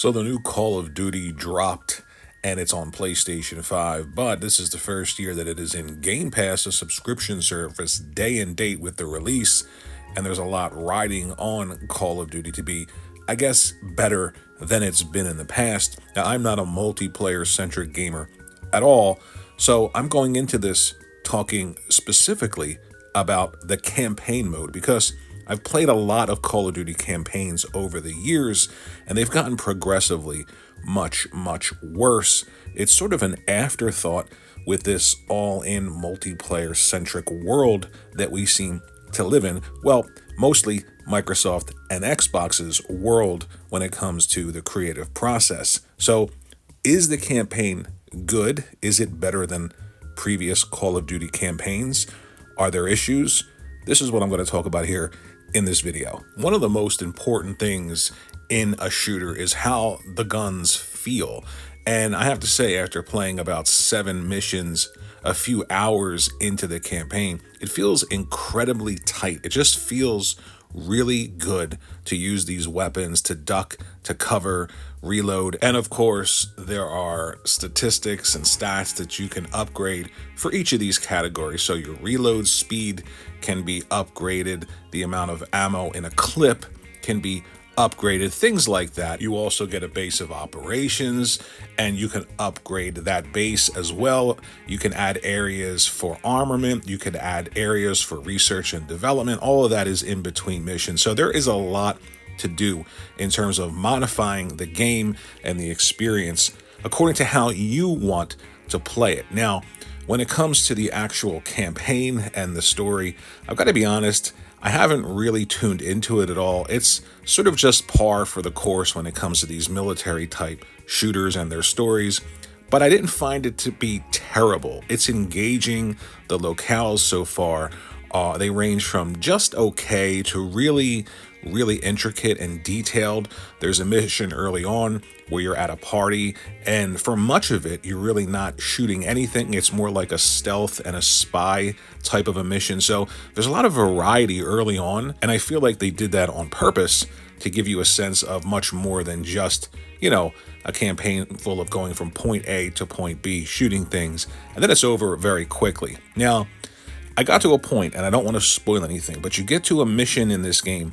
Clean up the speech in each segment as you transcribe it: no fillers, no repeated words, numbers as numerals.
So the new Call of Duty dropped and it's on PlayStation 5, but this is the first year that it is in Game Pass, a subscription service, day and date with the release. And there's a lot riding on Call of Duty to be, I guess, better than it's been in the past. Now, I'm not a multiplayer centric gamer at all, so I'm going into this talking specifically about the campaign mode because I've played a lot of Call of Duty campaigns over the years, and they've gotten progressively much worse. It's sort of an afterthought with this all-in multiplayer-centric world that we seem to live in. Well, mostly Microsoft and Xbox's world when it comes to the creative process. So, is the campaign good? Is it better than previous Call of Duty campaigns? Are there issues? This is what I'm going to talk about here in this video. One of the most important things in a shooter is how the guns feel. And I have to say, after playing about 7 missions a few hours into the campaign, it feels incredibly tight. It just feels really good to use these weapons, to duck, to cover, reload. And of course, there are statistics and stats that you can upgrade for each of these categories. So your reload speed can be upgraded, the amount of ammo in a clip can be upgraded, things like that. You also get a base of operations and you can upgrade that base as well. You can add areas for armament, you can add areas for research and development. All of that is in between missions. So there is a lot to do in terms of modifying the game and the experience according to how you want to play it. Now, when it comes to the actual campaign and the story, I've got to be honest, I haven't really tuned into it at all. It's sort of just par for the course when it comes to these military type shooters and their stories, but I didn't find it to be terrible. It's engaging. The locales so far, they range from just okay to really intricate and detailed. There's a mission early on where you're at a party, and for much of it, you're really not shooting anything. It's more like a stealth and a spy type of a mission. So there's a lot of variety early on, and I feel like they did that on purpose to give you a sense of much more than just, a campaign full of going from point A to point B, shooting things, and then it's over very quickly. Now, I got to a point, and I don't want to spoil anything, but you get to a mission in this game,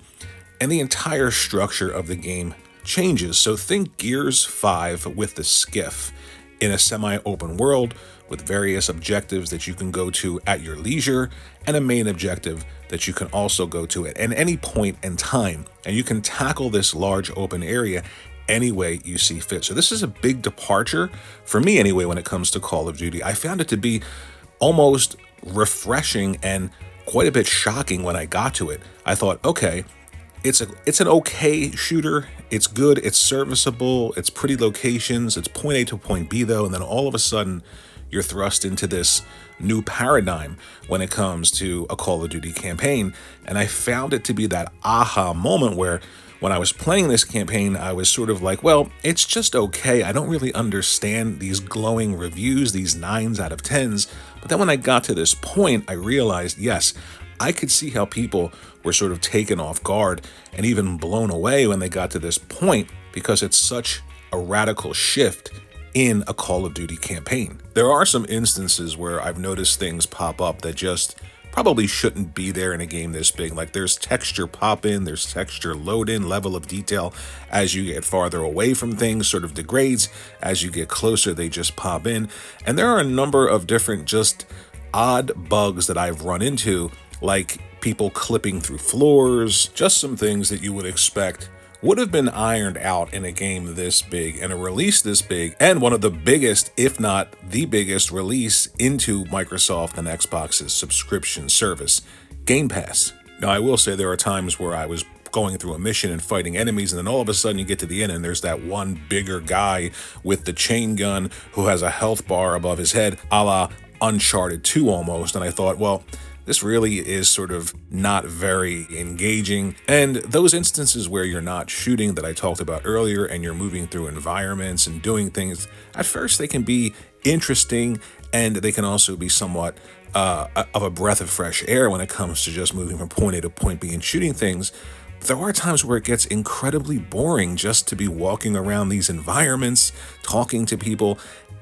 and the entire structure of the game changes. So think Gears 5 with the skiff in a semi-open world with various objectives that you can go to at your leisure and a main objective that you can also go to at any point in time. And you can tackle this large open area any way you see fit. So this is a big departure for me anyway when it comes to Call of Duty. I found it to be almost refreshing and quite a bit shocking when I got to it. I thought, okay, it's an okay shooter. It's good. It's serviceable. It's pretty locations. It's point A to point B though. And then all of a sudden you're thrust into this new paradigm when it comes to a Call of Duty campaign. And I found it to be that aha moment where when I was playing this campaign, I was sort of like, well, it's just okay. I don't really understand these glowing reviews, these 9s out of 10s. But then when I got to this point, I realized, yes, I could see how people were sort of taken off guard and even blown away when they got to this point because it's such a radical shift in a Call of Duty campaign. There are some instances where I've noticed things pop up that just probably shouldn't be there in a game this big. Like there's texture pop in, there's texture load in, level of detail as you get farther away from things sort of degrades. As you get closer, they just pop in. And there are a number of different just odd bugs that I've run into, like people clipping through floors, just some things that you would expect would have been ironed out in a game this big and a release this big, and one of the biggest, if not the biggest release into Microsoft and Xbox's subscription service, Game Pass. Now, I will say there are times where I was going through a mission and fighting enemies, and then all of a sudden you get to the end and there's that one bigger guy with the chain gun who has a health bar above his head, a la Uncharted 2 almost, and I thought, well, this really is sort of not very engaging. And those instances where you're not shooting that I talked about earlier and you're moving through environments and doing things, at first they can be interesting and they can also be somewhat of a breath of fresh air when it comes to just moving from point A to point B and shooting things. There are times where it gets incredibly boring just to be walking around these environments, talking to people.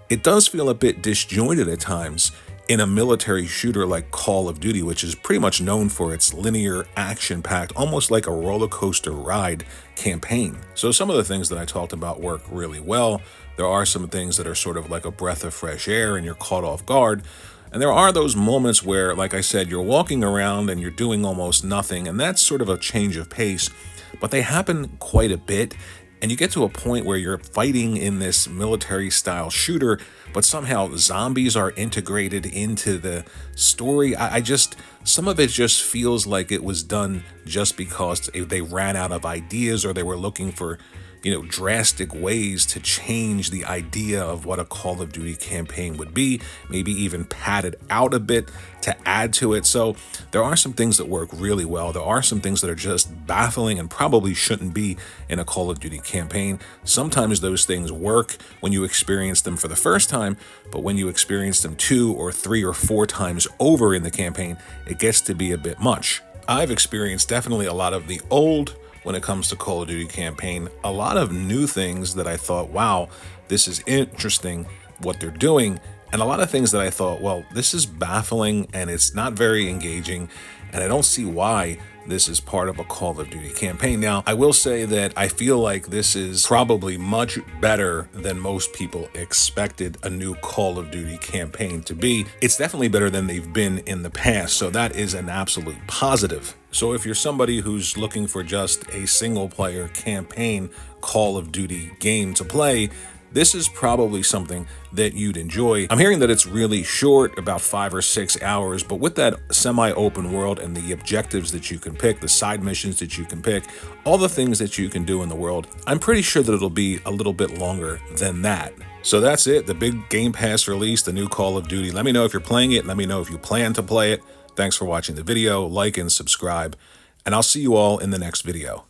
It does feel a bit disjointed at times in a military shooter like Call of Duty, which is pretty much known for its linear, action-packed, almost like a roller coaster ride campaign. So some of the things that I talked about work really well. There are some things that are sort of like a breath of fresh air and you're caught off guard. And there are those moments where, like I said, you're walking around and you're doing almost nothing, and that's sort of a change of pace, but they happen quite a bit. And you get to a point where you're fighting in this military style shooter, but somehow zombies are integrated into the story. Some of it just feels like it was done just because they ran out of ideas or they were looking for, drastic ways to change the idea of what a Call of Duty campaign would be, maybe even pad it out a bit to add to it. So there are some things that work really well. There are some things that are just baffling and probably shouldn't be in a Call of Duty campaign. Sometimes those things work when you experience them for the first time, but when you experience them 2 or 3 or 4 times over in the campaign, it gets to be a bit much. I've experienced definitely a lot of the old when it comes to Call of Duty campaign, a lot of new things that I thought, wow, this is interesting what they're doing. And a lot of things that I thought, well, this is baffling and it's not very engaging. And I don't see why this is part of a Call of Duty campaign. Now, I will say that I feel like this is probably much better than most people expected a new Call of Duty campaign to be. It's definitely better than they've been in the past, so that is an absolute positive. So if you're somebody who's looking for just a single player campaign Call of Duty game to play, this is probably something that you'd enjoy. I'm hearing that it's really short, about 5 or 6 hours, but with that semi-open world and the objectives that you can pick, the side missions that you can pick, all the things that you can do in the world, I'm pretty sure that it'll be a little bit longer than that. So that's it, the big Game Pass release, the new Call of Duty. Let me know if you're playing it. Let me know if you plan to play it. Thanks for watching the video. Like and subscribe, and I'll see you all in the next video.